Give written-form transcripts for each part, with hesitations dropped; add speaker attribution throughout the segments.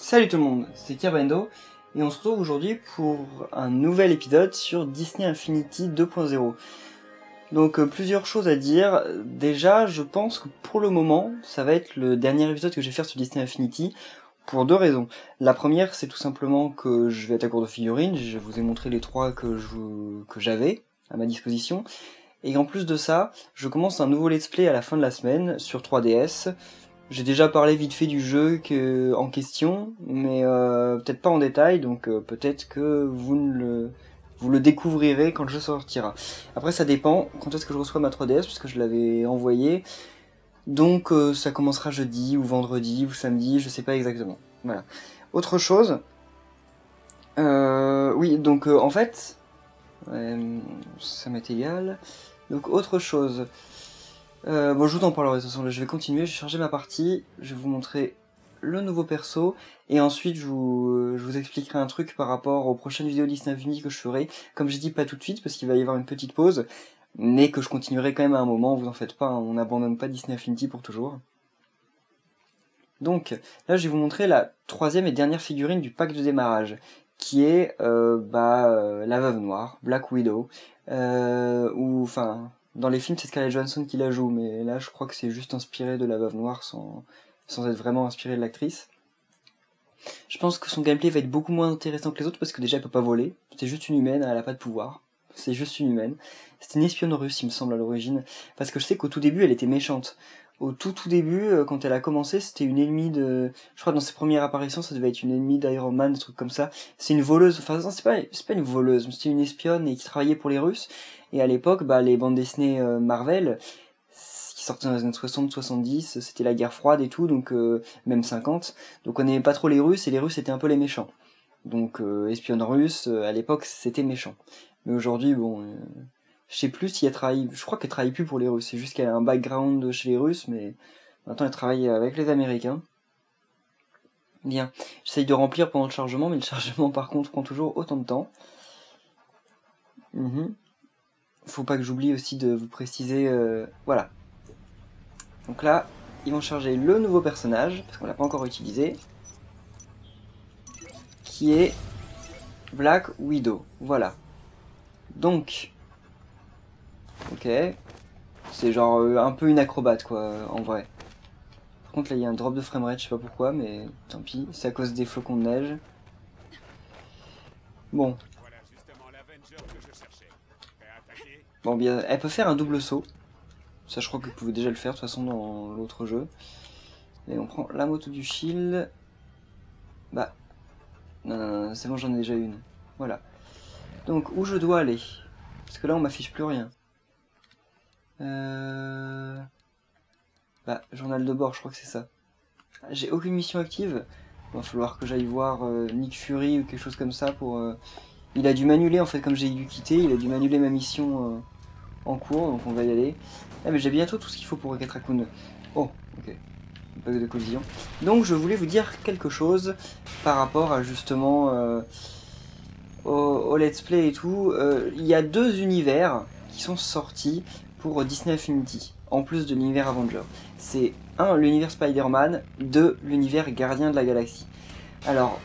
Speaker 1: Salut tout le monde, c'est Kerbendo et on se retrouve aujourd'hui pour un nouvel épisode sur Disney Infinity 2.0. Donc plusieurs choses à dire. Déjà, je pense que pour le moment, ça va être le dernier épisode que je vais faire sur Disney Infinity pour deux raisons. La première, c'est tout simplement que je vais être à court de figurines, je vous ai montré les trois que j'avais à ma disposition. Et en plus de ça, je commence un nouveau let's play à la fin de la semaine sur 3DS. J'ai déjà parlé vite fait du jeu en question, mais peut-être pas en détail, donc peut-être que vous le découvrirez quand le jeu sortira. Après ça dépend quand est-ce que je reçois ma 3DS, parce que je l'avais envoyé, donc ça commencera jeudi, ou vendredi, ou samedi, je sais pas exactement. Voilà. Autre chose, oui, donc en fait, ça m'est égal, donc autre chose... bon, je vous en parlerai de toute façon, je vais continuer, je vais charger ma partie, je vais vous montrer le nouveau perso, et ensuite je vous expliquerai un truc par rapport aux prochaines vidéos Disney Infinity que je ferai. Comme j'ai dit, pas tout de suite, parce qu'il va y avoir une petite pause, mais que je continuerai quand même à un moment, vous en faites pas, hein, on n'abandonne pas Disney Infinity pour toujours. Donc, là je vais vous montrer la troisième et dernière figurine du pack de démarrage, qui est la Veuve Noire, Black Widow, ou enfin... Dans les films, c'est Scarlett Johansson qui la joue, mais là, je crois que c'est juste inspiré de la Veuve Noire, sans être vraiment inspiré de l'actrice. Je pense que son gameplay va être beaucoup moins intéressant que les autres, parce que déjà, elle peut pas voler. C'est juste une humaine, elle a pas de pouvoir. C'est juste une humaine. C'était une espionne russe, il me semble, à l'origine. Parce que je sais qu'au tout début, elle était méchante. Au tout début, quand elle a commencé, c'était une ennemie de... Je crois que dans ses premières apparitions, ça devait être une ennemie d'Iron Man, des trucs comme ça. C'est une voleuse, enfin non, c'est pas une voleuse, mais c'était une espionne et qui travaillait pour les Russes. Et à l'époque, les bandes dessinées Marvel, qui sortaient dans les années 60-70, c'était la guerre froide et tout, donc même 50. Donc on n'aimait pas trop les Russes, et les Russes étaient un peu les méchants. Donc espionne russe, à l'époque, c'était méchant. Mais aujourd'hui, bon... je sais plus si elle travaille... Je crois qu'elle travaille plus pour les Russes. C'est juste qu'elle a un background chez les Russes, mais maintenant elle travaille avec les Américains. Bien. J'essaye de remplir pendant le chargement, mais le chargement par contre prend toujours autant de temps. Faut pas que j'oublie aussi de vous préciser... Voilà. Donc là, ils vont charger le nouveau personnage, parce qu'on l'a pas encore utilisé, qui est Black Widow. Voilà. Donc... Ok, c'est genre un peu une acrobate quoi, en vrai. Par contre là il y a un drop de framerate, je sais pas pourquoi, mais tant pis, c'est à cause des flocons de neige. Bon. Bon bien, elle peut faire un double saut. Ça je crois que vous pouvez déjà le faire de toute façon dans l'autre jeu. Et on prend la moto du shield. Bah, non, c'est bon, j'en ai déjà une. Voilà. Donc où je dois aller? Parce que là on m'affiche plus rien. Journal de bord, je crois que c'est ça. J'ai aucune mission active. Il va falloir que j'aille voir Nick Fury ou quelque chose comme ça pour... Il a dû m'annuler en fait, comme j'ai dû quitter, il a dû m'annuler ma mission en cours, donc on va y aller. Ah mais j'ai bientôt tout ce qu'il faut pour Rocket Raccoon. Oh, ok. Pas de collision. Donc je voulais vous dire quelque chose par rapport à justement au let's play et tout. Il y a deux univers qui sont sortis pour Disney Infinity, en plus de l'univers Avenger. C'est 1, l'univers Spider-Man, 2, l'univers Gardien de la Galaxie. Alors,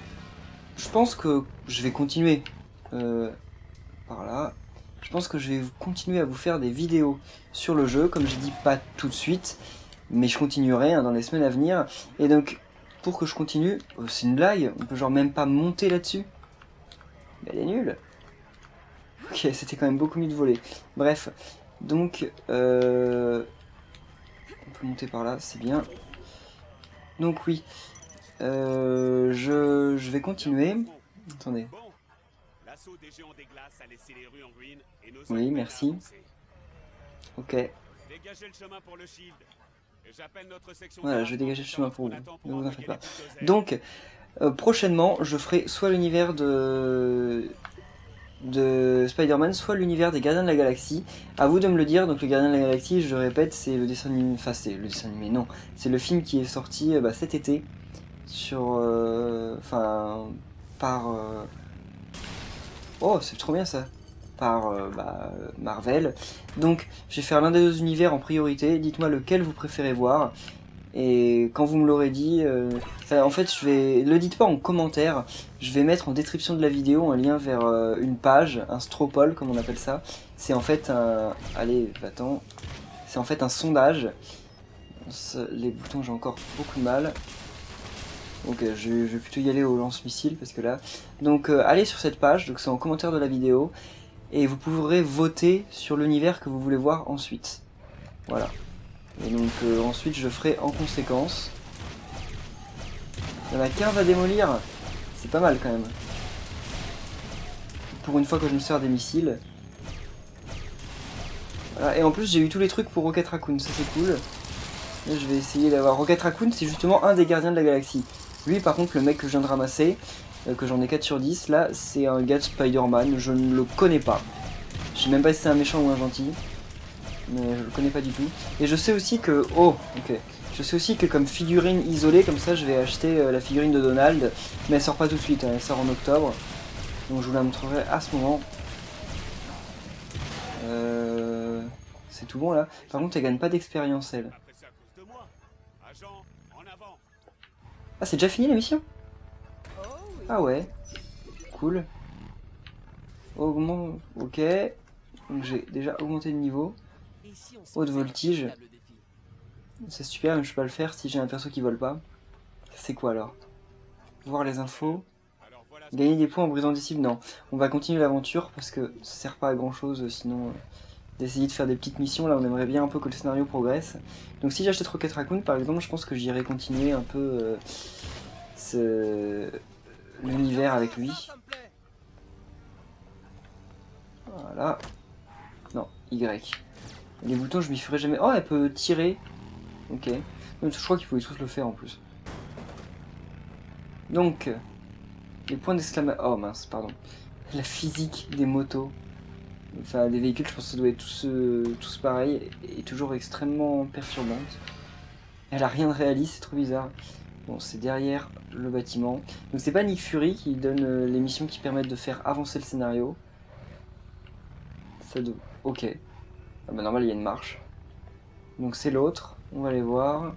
Speaker 1: je pense que je vais continuer par là. Je pense que je vais continuer à vous faire des vidéos sur le jeu, comme j'ai dit, pas tout de suite, mais je continuerai dans les semaines à venir. Et donc, pour que je continue, c'est une blague, on peut genre même pas monter là-dessus. Mais elle est nulle. Ok, c'était quand même beaucoup mieux de voler. Bref. Donc, on peut monter par là, c'est bien. Donc oui, je vais continuer. Attendez. Oui, merci. Ok. Voilà, je vais dégager le chemin pour vous. Ne vous en faites pas. Donc, prochainement, je ferai soit l'univers de Spider-Man, soit l'univers des Gardiens de la Galaxie. À vous de me le dire. Donc le Gardien de la Galaxie, je répète, c'est le dessin animé, enfin c'est le dessin animé, non, c'est le film qui est sorti cet été sur, oh c'est trop bien ça, par Marvel. Donc je vais faire l'un des deux univers en priorité. Dites-moi lequel vous préférez voir. Et quand vous me l'aurez dit, en fait le dites pas en commentaire, je vais mettre en description de la vidéo un lien vers une page, un stropole comme on appelle ça. C'est en fait un... Allez, va-t'en. C'est en fait un sondage. Les boutons, j'ai encore beaucoup de mal. Donc je vais plutôt y aller au lance-missile parce que là... Donc allez sur cette page, donc c'est en commentaire de la vidéo. Et vous pourrez voter sur l'univers que vous voulez voir ensuite. Voilà. Et donc ensuite je ferai en conséquence. Il y en a qu'un à démolir. C'est pas mal quand même. Pour une fois que je me sers des missiles. Voilà. Et en plus j'ai eu tous les trucs pour Rocket Raccoon, ça c'est cool. Là je vais essayer d'avoir... Rocket Raccoon c'est justement un des gardiens de la galaxie. Lui par contre le mec que je viens de ramasser, que j'en ai 4 sur 10, là c'est un gars de Spider-Man, je ne le connais pas. Je sais même pas si c'est un méchant ou un gentil. Mais je le connais pas du tout. Et je sais aussi que... Oh, ok. Je sais aussi que comme figurine isolée, comme ça, je vais acheter la figurine de Donald. Mais elle sort pas tout de suite, hein, elle sort en octobre. Donc je vous la montrerai à ce moment. C'est tout bon là. Par contre, elle gagne pas d'expérience, elle. Ah, c'est déjà fini la mission? Ah ouais. Cool. Augmente... Ok. Donc j'ai déjà augmenté de niveau. Haute voltige. C'est super, mais je peux pas le faire si j'ai un perso qui vole pas. C'est quoi alors? Voir les infos. Gagner des points en brisant des cibles? Non. On va continuer l'aventure parce que ça sert pas à grand chose sinon d'essayer de faire des petites missions. Là on aimerait bien un peu que le scénario progresse. Donc si j'achète Rocket Raccoon par exemple, je pense que j'irai continuer un peu l'univers avec lui. Voilà. Non, Y. Les boutons je m'y ferai jamais... Oh, elle peut tirer. Ok. Donc, je crois qu'ils pouvaient tous le faire en plus. Donc, les points d'exclamation... Oh mince, pardon. La physique des motos. Enfin, des véhicules, je pense que ça doit être tous pareils. Et toujours extrêmement perturbante. Elle a rien de réaliste, c'est trop bizarre. Bon, c'est derrière le bâtiment. Donc c'est pas Nick Fury qui donne les missions qui permettent de faire avancer le scénario. Ça doit... Ok. Ah bah normal, il y a une marche. Donc c'est l'autre. On va aller voir.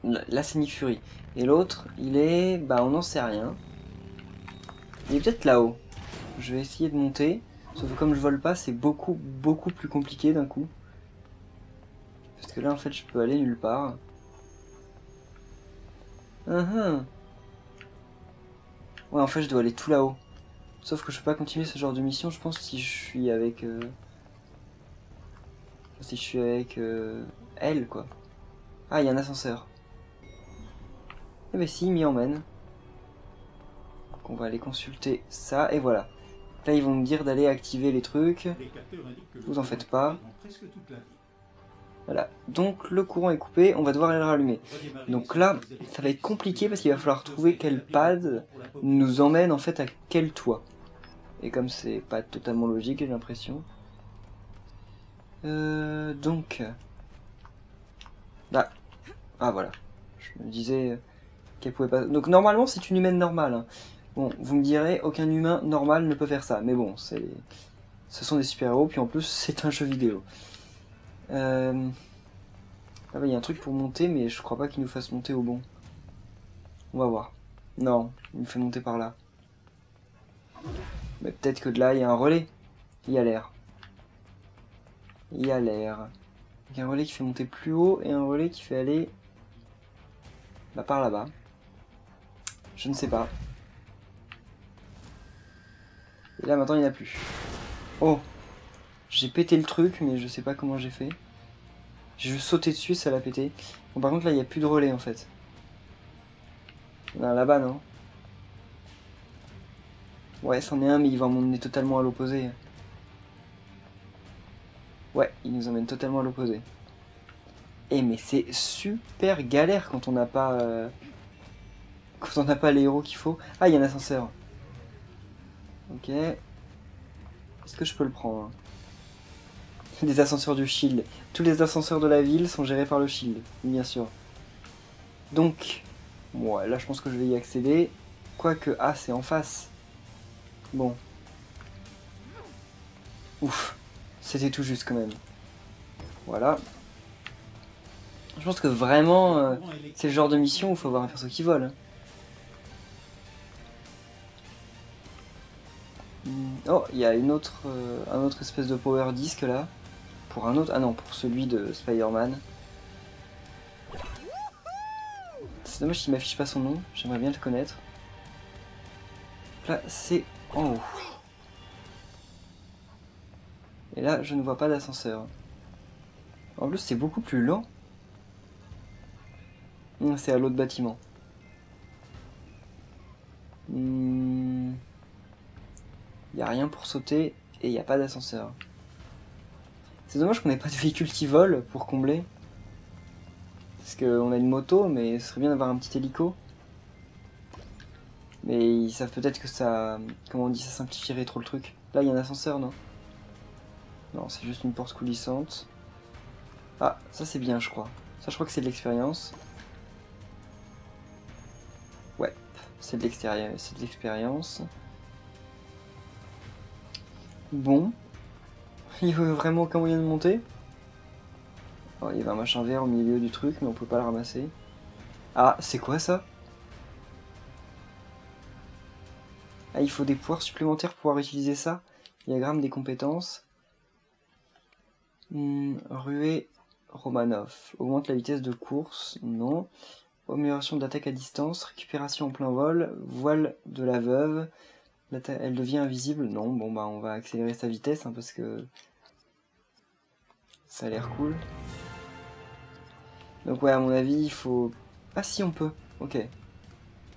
Speaker 1: Là c'est Nick Fury. Et l'autre, il est... Bah on n'en sait rien. Il est peut-être là-haut. Je vais essayer de monter. Sauf que comme je vole pas, c'est beaucoup plus compliqué d'un coup. Parce que là en fait je peux aller nulle part. Ouais en fait je dois aller tout là-haut. Sauf que je peux pas continuer ce genre de mission je pense si je suis avec... Si je suis avec... elle quoi. Ah il y a un ascenseur. Eh ben si, il m'y emmène. Donc on va aller consulter ça, et voilà. Là ils vont me dire d'aller activer les trucs. Vous en faites pas. Voilà, donc le courant est coupé, on va devoir aller le rallumer. Donc là, ça va être compliqué parce qu'il va falloir trouver quel pad nous emmène en fait à quel toit. Et comme c'est pas totalement logique, j'ai l'impression. Donc... Là. Ah voilà. Je me disais qu'elle pouvait pas... Donc normalement c'est une humaine normale. Hein. Bon, vous me direz, aucun humain normal ne peut faire ça. Mais bon, ce sont des super-héros, puis en plus c'est un jeu vidéo. Ah bah il y a un truc pour monter, mais je crois pas qu'il nous fasse monter au bon. On va voir. Non, il me fait monter par là. Mais peut-être que de là il y a un relais. Il y a l'air. Il y a l'air. Il y a un relais qui fait monter plus haut et un relais qui fait aller... Bah par là-bas. Je ne sais pas. Et là maintenant il n'y en a plus. Oh! J'ai pété le truc, mais je sais pas comment j'ai fait. J'ai juste sauté dessus, ça l'a pété. Bon, par contre, là, il n'y a plus de relais, en fait. Là-bas, non? Ouais, c'en est un, mais il va m'emmener totalement à l'opposé. Ouais, il nous emmène totalement à l'opposé. Eh, mais c'est super galère quand on n'a pas... Quand on n'a pas les héros qu'il faut. Ah, il y a un ascenseur. Ok. Est-ce que je peux le prendre? Des ascenseurs du Shield. Tous les ascenseurs de la ville sont gérés par le Shield, bien sûr. Donc, ouais, là je pense que je vais y accéder. Quoique, ah, c'est en face. Bon. Ouf, c'était tout juste quand même. Voilà. Je pense que vraiment, c'est le genre de mission où il faut avoir un perso qui vole. Oh, il y a un autre espèce de power disc là. Pour un autre... Ah non, pour celui de Spider-Man. C'est dommage qu'il m'affiche pas son nom, j'aimerais bien le connaître. Là, c'est en haut. Et là, je ne vois pas d'ascenseur. En plus, c'est beaucoup plus lent. C'est à l'autre bâtiment. Il n'y a rien pour sauter et il n'y a pas d'ascenseur. C'est dommage qu'on n'ait pas de véhicule qui vole pour combler. Parce qu'on a une moto, mais ce serait bien d'avoir un petit hélico. Mais ils savent peut-être que ça... Comment on dit, ça simplifierait trop le truc. Là, il y a un ascenseur, non? Non, c'est juste une porte coulissante. Ah, ça c'est bien, je crois. Ça, je crois que c'est de l'expérience. Ouais, c'est de l'expérience. Bon. Il y a vraiment aucun moyen de monter. Oh, il y avait un machin vert au milieu du truc, mais on peut pas le ramasser. Ah, c'est quoi ça? Ah, il faut des pouvoirs supplémentaires pour pouvoir utiliser ça. Diagramme des compétences. Ruée Romanov. Augmente la vitesse de course. Non. Amélioration d'attaque à distance. Récupération en plein vol. Voile de la veuve. Elle devient invisible. Non, bon bah on va accélérer sa vitesse hein, parce que ça a l'air cool. Donc ouais, à mon avis, il faut... Ah si, on peut. Ok.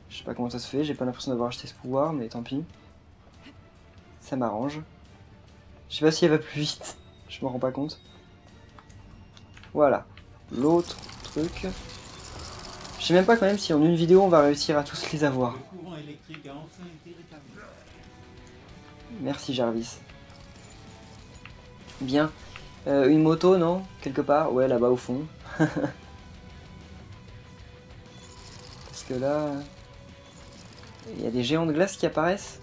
Speaker 1: Je sais pas comment ça se fait, j'ai pas l'impression d'avoir acheté ce pouvoir, mais tant pis. Ça m'arrange. Je sais pas si elle va plus vite, je m'en rends pas compte. Voilà. L'autre truc. Je sais même pas quand même si en une vidéo on va réussir à tous les avoir. Merci Jarvis. Bien. Une moto, non? Quelque part? Ouais, là-bas au fond. Parce que là... Il y a des géants de glace qui apparaissent.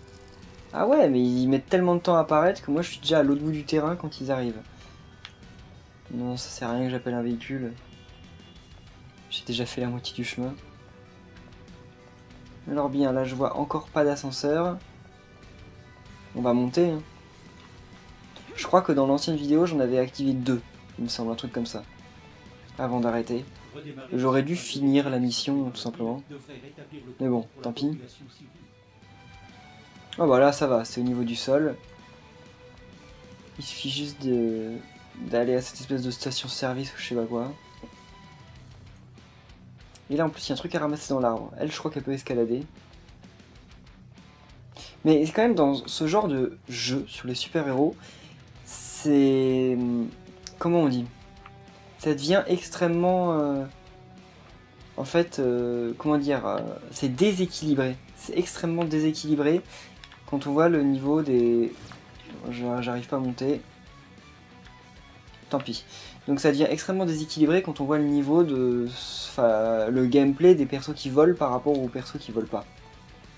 Speaker 1: Ah ouais, mais ils mettent tellement de temps à apparaître que moi je suis déjà à l'autre bout du terrain quand ils arrivent. Non, ça sert à rien que j'appelle un véhicule. J'ai déjà fait la moitié du chemin. Alors bien, là je vois encore pas d'ascenseur. On va monter. Hein. Je crois que dans l'ancienne vidéo j'en avais activé 2, il me semble, un truc comme ça. Avant d'arrêter. J'aurais dû finir la mission tout simplement. Mais bon, tant pis. Oh bah là ça va, c'est au niveau du sol. Il suffit juste d'aller à cette espèce de station-service ou je sais pas quoi. Et là en plus il y a un truc à ramasser dans l'arbre. Elle je crois qu'elle peut escalader. Mais quand même dans ce genre de jeu sur les super-héros, c'est... Comment on dit? Ça devient extrêmement... En fait, comment dire? C'est déséquilibré. C'est extrêmement déséquilibré quand on voit le niveau des... J'arrive pas à monter. Tant pis. Donc ça devient extrêmement déséquilibré quand on voit le niveau de... Enfin, le gameplay des persos qui volent par rapport aux persos qui volent pas.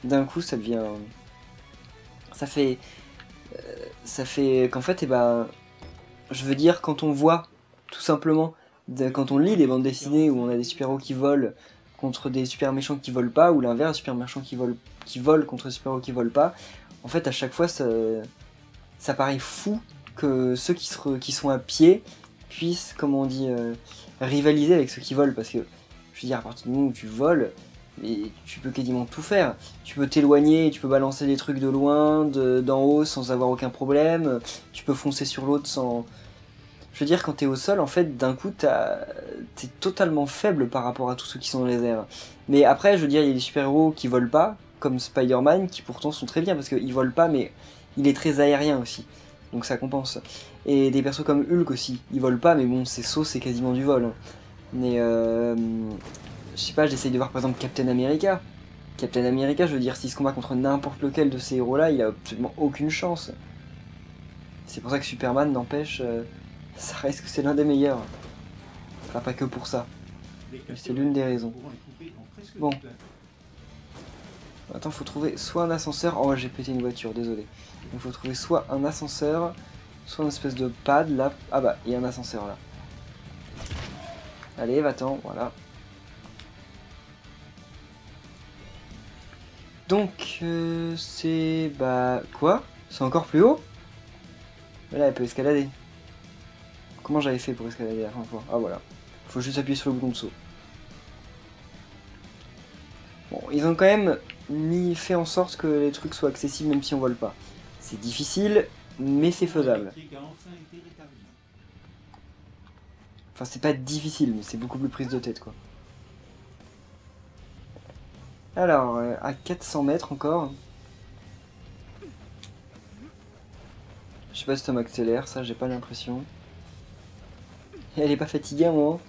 Speaker 1: D'un coup, ça devient... Ça fait qu'en fait, eh ben... Je veux dire, quand on voit, tout simplement, quand on lit des bandes dessinées où on a des super-héros qui volent contre des super méchants qui volent pas, ou l'inverse, super méchants qui volent contre des super-héros qui volent pas, en fait, à chaque fois, ça paraît fou que ceux qui sont à pied puissent, comment on dit, rivaliser avec ceux qui volent, parce que, je veux dire, à partir du moment où tu voles, mais tu peux quasiment tout faire. Tu peux t'éloigner, tu peux balancer des trucs de loin, d'en haut sans avoir aucun problème, tu peux foncer sur l'autre sans... Je veux dire, quand t'es au sol, en fait, d'un coup, t'es totalement faible par rapport à tous ceux qui sont dans les airs. Mais après, je veux dire, il y a des super-héros qui volent pas, comme Spider-Man, qui pourtant sont très bien, parce qu'il vole pas, mais il est très aérien aussi. Donc ça compense. Et des persos comme Hulk aussi, ils volent pas, mais bon, ses sauts, c'est quasiment du vol. Mais je sais pas, j'essaye de voir par exemple Captain America. Captain America, je veux dire, s'il se combat contre n'importe lequel de ces héros-là, il a absolument aucune chance. C'est pour ça que Superman, n'empêche, ça reste que c'est l'un des meilleurs. Enfin, pas que pour ça. Mais c'est l'une des raisons. Bon. Attends, faut trouver soit un ascenseur... Oh, j'ai pété une voiture, désolé. Il faut trouver soit un ascenseur, soit une espèce de pad, là... Ah bah, il y a un ascenseur, là. Allez, va-t'en, voilà. Donc, c'est... Bah, quoi? C'est encore plus haut? Mais là, elle peut escalader. Comment j'avais fait pour escalader la dernière fois? Ah, voilà. Faut juste appuyer sur le bouton de saut. Bon, ils ont quand même fait en sorte que les trucs soient accessibles même si on vole pas. C'est difficile, mais c'est faisable. Enfin, c'est pas difficile, mais c'est beaucoup plus prise de tête, quoi. Alors, à 400 mètres encore. Je sais pas si ça m'accélère, ça, j'ai pas l'impression. Elle est pas fatiguée, moi.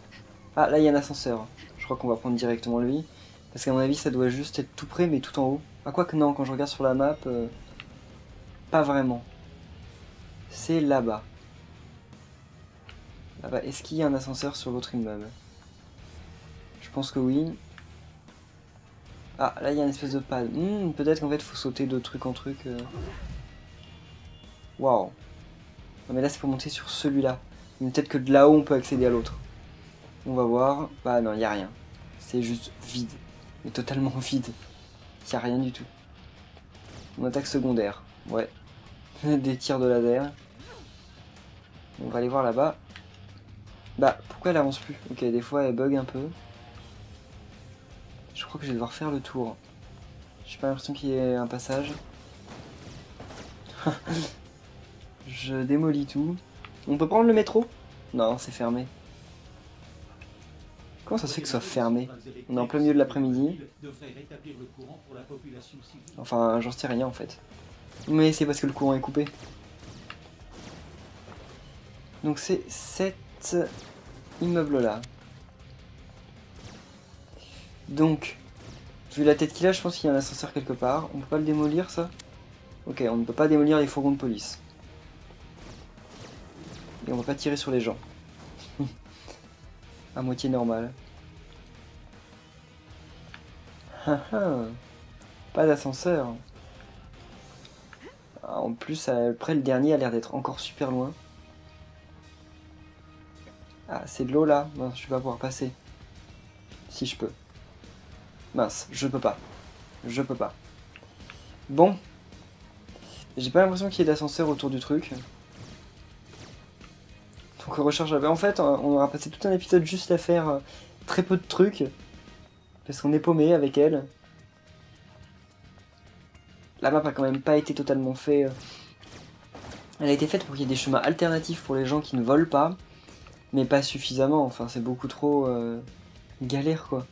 Speaker 1: Ah, là, il y a un ascenseur. Je crois qu'on va prendre directement lui. Parce qu'à mon avis, ça doit juste être tout près, mais tout en haut. Ah, quoi que non, quand je regarde sur la map, pas vraiment. C'est là-bas. Là-bas, est-ce qu'il y a un ascenseur sur l'autre immeuble? Je pense que oui. Ah, là, il y a une espèce de pad. Peut-être qu'en fait, il faut sauter de truc en truc. Waouh. Non, mais là, c'est pour monter sur celui-là. Peut-être que de là-haut, on peut accéder à l'autre. On va voir. Bah non, il n'y a rien. C'est juste vide. Mais totalement vide. Il n'y a rien du tout. On attaque secondaire. Ouais. Des tirs de laser. On va aller voir là-bas. Bah, pourquoi elle avance plus? Ok, des fois, elle bug un peu. Je crois que je vais devoir faire le tour. J'ai pas l'impression qu'il y ait un passage. Je démolis tout. On peut prendre le métro? Non, c'est fermé. Comment ça se fait que ce soit fermé? On est en plein milieu de l'après-midi. Enfin, j'en sais rien en fait. Mais c'est parce que le courant est coupé. Donc c'est cet immeuble-là. Donc, vu la tête qu'il a, je pense qu'il y a un ascenseur quelque part. On peut pas le démolir, ça? Ok, on ne peut pas démolir les fourgons de police. Et on va pas tirer sur les gens. À moitié normal. Pas d'ascenseur. En plus, après le dernier a l'air d'être encore super loin. Ah, c'est de l'eau là. Mince, je vais pas pouvoir passer. Si je peux. Mince, je peux pas. Je peux pas. Bon. J'ai pas l'impression qu'il y ait d'ascenseur autour du truc. Donc recharge. En fait, on aura passé tout un épisode juste à faire très peu de trucs. Parce qu'on est paumé avec elle. La map a quand même pas été totalement faite. Elle a été faite pour qu'il y ait des chemins alternatifs pour les gens qui ne volent pas. Mais pas suffisamment. Enfin, c'est beaucoup trop galère quoi.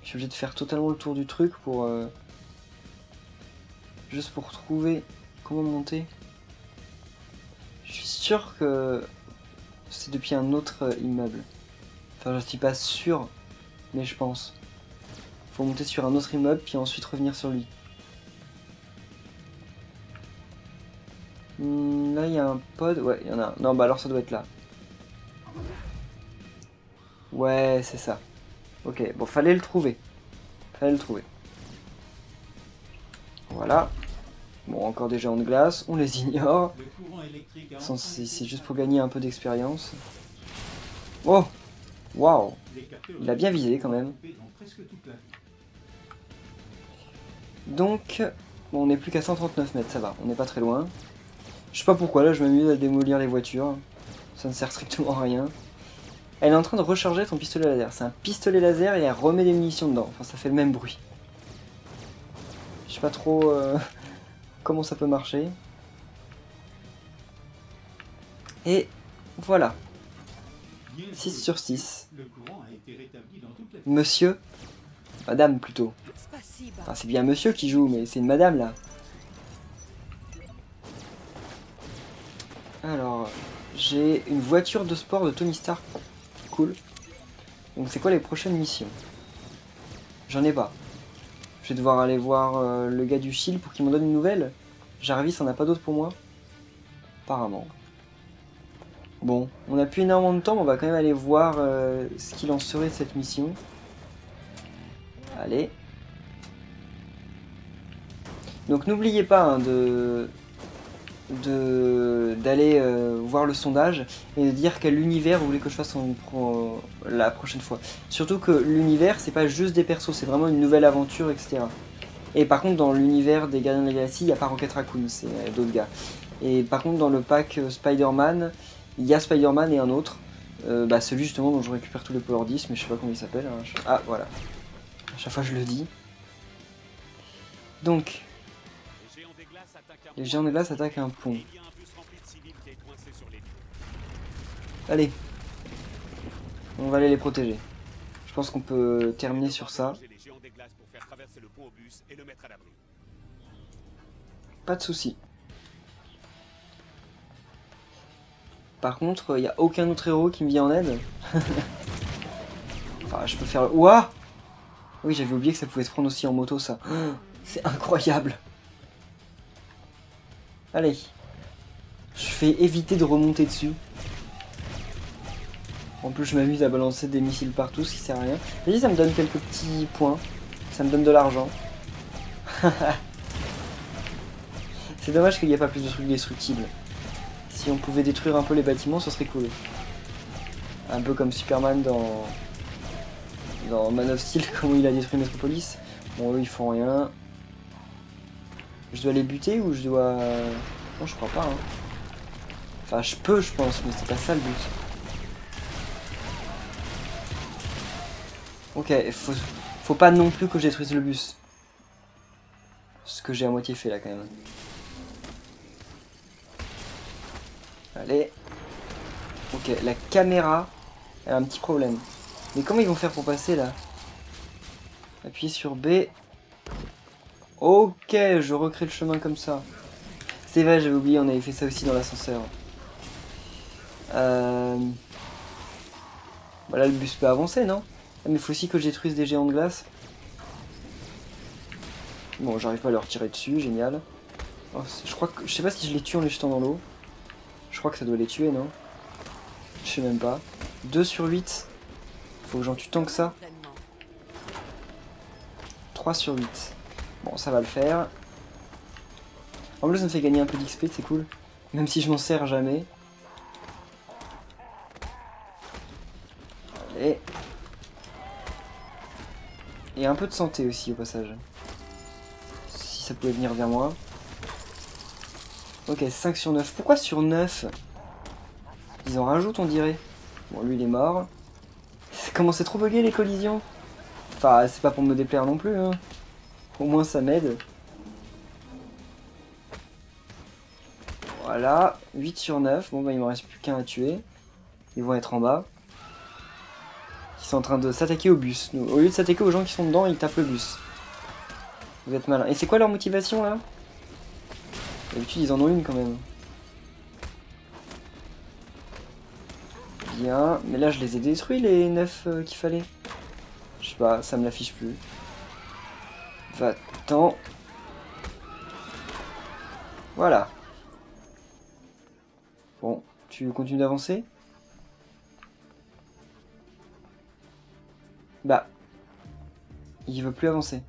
Speaker 1: Je suis obligé de faire totalement le tour du truc pour... juste pour trouver comment monter. Je suis sûr que c'est depuis un autre immeuble. Enfin, je suis pas sûr, mais je pense. Faut monter sur un autre immeuble, puis ensuite revenir sur lui. Là, il y a un pod. Ouais, il y en a un. Non, bah alors ça doit être là. Ouais, c'est ça. Ok, bon, fallait le trouver. Fallait le trouver. Voilà. Bon, encore des géants de glace, on les ignore. C'est juste pour gagner un peu d'expérience. Oh! Waouh! Il a bien visé quand même. Donc, bon, on n'est plus qu'à 139 mètres, ça va, on n'est pas très loin. Je sais pas pourquoi, là je m'amuse à démolir les voitures. Ça ne sert strictement à rien. Elle est en train de recharger son pistolet laser. C'est un pistolet laser et elle remet des munitions dedans. Enfin, ça fait le même bruit. Je sais pas trop comment ça peut marcher. Et voilà. 6 sur 6. Monsieur. Madame plutôt. Enfin, c'est bien monsieur qui joue, mais c'est une madame là. Alors, j'ai une voiture de sport de Tony Stark. Cool. Donc c'est quoi les prochaines missions? J'en ai pas. Je vais devoir aller voir le gars du Shield pour qu'il m'en donne une nouvelle. Jarvis en a pas d'autre pour moi? Apparemment. Bon, on a plus énormément de temps, mais on va quand même aller voir ce qu'il en serait de cette mission. Allez. Donc n'oubliez pas hein, de d'aller voir le sondage et de dire quel univers vous voulez que je fasse la prochaine fois. Surtout que l'univers, c'est pas juste des persos, c'est vraiment une nouvelle aventure, etc. Et par contre, dans l'univers des Gardiens de la Galaxie, il n'y a pas Rocket Raccoon, c'est d'autres gars. Et par contre, dans le pack Spider-Man, il y a Spider-Man et un autre. Celui justement dont je récupère tous les Power 10, mais je sais pas comment il s'appelle. Hein. Ah, voilà. À chaque fois, je le dis. Donc, les géants de glace attaquent un pont. Allez. On va aller les protéger. Je pense qu'on peut terminer sur ça. Pas de soucis. Par contre, il n'y a aucun autre héros qui me vient en aide. Enfin, je peux faire... Ouah! Oui, j'avais oublié que ça pouvait se prendre aussi en moto, ça. C'est incroyable. Allez. Je fais éviter de remonter dessus. En plus, je m'amuse à balancer des missiles partout, ce qui sert à rien. Vas-y, ça me donne quelques petits points. Ça me donne de l'argent. C'est dommage qu'il n'y ait pas plus de trucs destructibles. Si on pouvait détruire un peu les bâtiments, ce serait cool. Un peu comme Superman dans Man of Steel, comment il a détruit Metropolis. Bon, eux, ils font rien. Je dois les buter ou je dois... Non, je crois pas. Hein. Enfin, je peux, je pense, mais c'est pas ça le but. Ok, faut pas non plus que je détruise le bus. Ce que j'ai à moitié fait là, quand même. Allez. Ok, la caméra, elle a un petit problème. Mais comment ils vont faire pour passer là? Appuyez sur B. Ok, je recrée le chemin comme ça. C'est vrai, j'avais oublié, on avait fait ça aussi dans l'ascenseur. Voilà, le bus peut avancer, non? Ah, mais il faut aussi que je détruise des géants de glace. Bon, j'arrive pas à leur tirer dessus, génial. Oh, je crois que... Je sais pas si je les tue en les jetant dans l'eau. Je crois que ça doit les tuer, non? Je sais même pas. 2 sur 8. Faut que j'en tue tant que ça. 3 sur 8. Bon, ça va le faire. En plus, ça me fait gagner un peu d'XP, c'est cool. Même si je m'en sers jamais. Allez. Et un peu de santé aussi, au passage. Si ça pouvait venir vers moi. Ok, 5 sur 9. Pourquoi sur 9? Ils en rajoutent, on dirait. Bon, lui, il est mort. Ça commence à trop bugger, les collisions. Enfin, c'est pas pour me déplaire non plus, hein. Au moins, ça m'aide. Voilà, 8 sur 9. Bon, bah, il me reste plus qu'un à tuer. Ils vont être en bas. Ils sont en train de s'attaquer au bus. Donc, au lieu de s'attaquer aux gens qui sont dedans, ils tapent le bus. Vous êtes malin. Et c'est quoi leur motivation, là? D'habitude, ils en ont une, quand même. Bien. Mais là, je les ai détruits, les 9 qu'il fallait. Je sais pas, ça me l'affiche plus. Va-t'en. Voilà. Bon, tu continues d'avancer? Bah. Il veut plus avancer.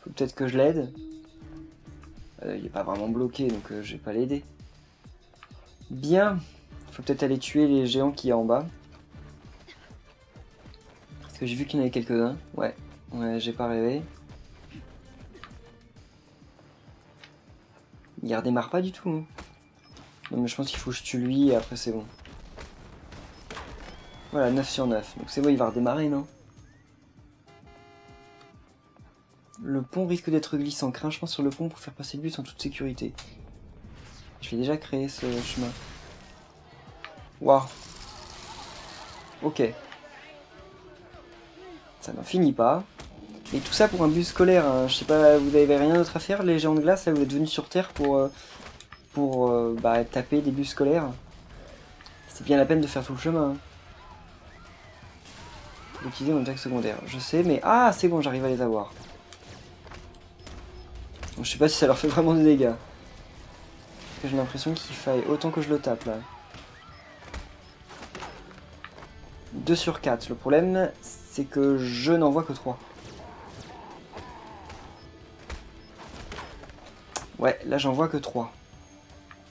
Speaker 1: Faut peut-être que je l'aide. Il est pas vraiment bloqué, donc je vais pas l'aider. Bien. Faut peut-être aller tuer les géants qu'il y a en bas. Parce que j'ai vu qu'il y en avait quelques-uns. Ouais, j'ai pas rêvé. Il redémarre pas du tout. Hein. Non mais je pense qu'il faut que je tue lui et après c'est bon. Voilà, 9 sur 9. Donc c'est bon, il va redémarrer, non? Le pont risque d'être glissant. Crée un chemin sur le pont pour faire passer le bus en toute sécurité. Je vais déjà créer ce chemin. Waouh. Ok. Ça n'en finit pas. Et tout ça pour un bus scolaire. Hein. Je sais pas, vous avez rien d'autre à faire, les géants de glace, là, vous êtes venus sur Terre pour taper des bus scolaires. C'est bien la peine de faire tout le chemin. Hein. Utiliser mon attaque secondaire. Je sais, mais... Ah, c'est bon, j'arrive à les avoir. Bon, je sais pas si ça leur fait vraiment des dégâts. Parce que j'ai l'impression qu'il faille autant que je le tape, là. 2 sur 4. Le problème, c'est que je n'en vois que 3. Ouais, là j'en vois que 3.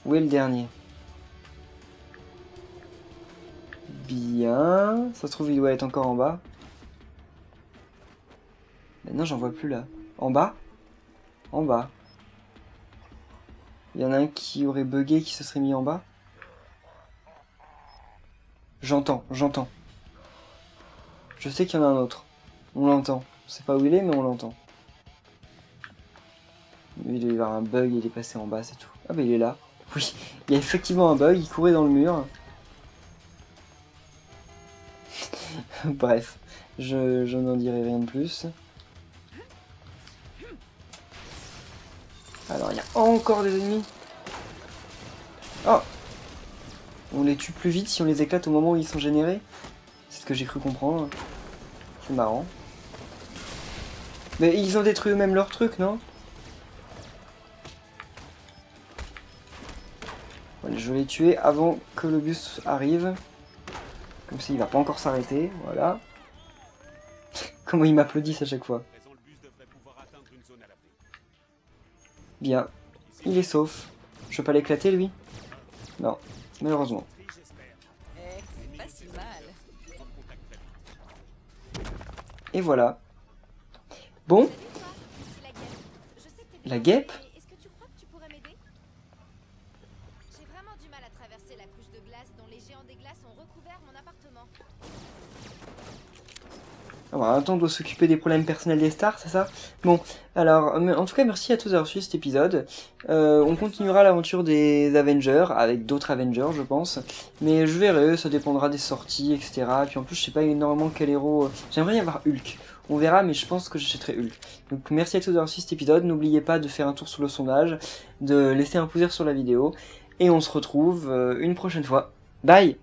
Speaker 1: Où est le dernier? Bien. Ça se trouve, il doit être encore en bas. Mais non, j'en vois plus là. En bas? En bas. Il y en a un qui aurait bugué, qui se serait mis en bas. J'entends. Je sais qu'il y en a un autre. On l'entend. Je sais pas où il est, mais on l'entend. Il doit y avoir un bug, il est passé en bas, c'est tout. Ah bah il est là. Oui, il y a effectivement un bug, il courait dans le mur. Bref, je n'en dirai rien de plus. Alors il y a encore des ennemis. Oh! On les tue plus vite si on les éclate au moment où ils sont générés. C'est ce que j'ai cru comprendre. C'est marrant. Mais ils ont détruit eux-mêmes leur truc, non? Allez, je vais les tuer avant que le bus arrive. Comme s'il va pas encore s'arrêter, voilà. Comment ils m'applaudissent à chaque fois. Bien. Il est sauf. Je peux pas l'éclater, lui? Non, malheureusement. Et voilà. Bon. La guêpe?
Speaker 2: Est-ce que tu crois que tu pourrais m'aider? J'ai vraiment du mal à traverser la couche de glace dont les géants des glaces ont recouvert mon appartement.
Speaker 1: Alors, attends, on doit s'occuper des problèmes personnels des stars, c'est ça? Bon, alors, en tout cas, merci à tous d'avoir suivi cet épisode. On continuera l'aventure des Avengers, avec d'autres Avengers, je pense. Mais je verrai, ça dépendra des sorties, etc. Puis en plus, je sais pas énormément quel héros... J'aimerais y avoir Hulk. On verra, mais je pense que j'achèterai Hulk. Donc merci à tous d'avoir suivi cet épisode. N'oubliez pas de faire un tour sur le sondage, de laisser un pouce sur la vidéo. Et on se retrouve une prochaine fois. Bye!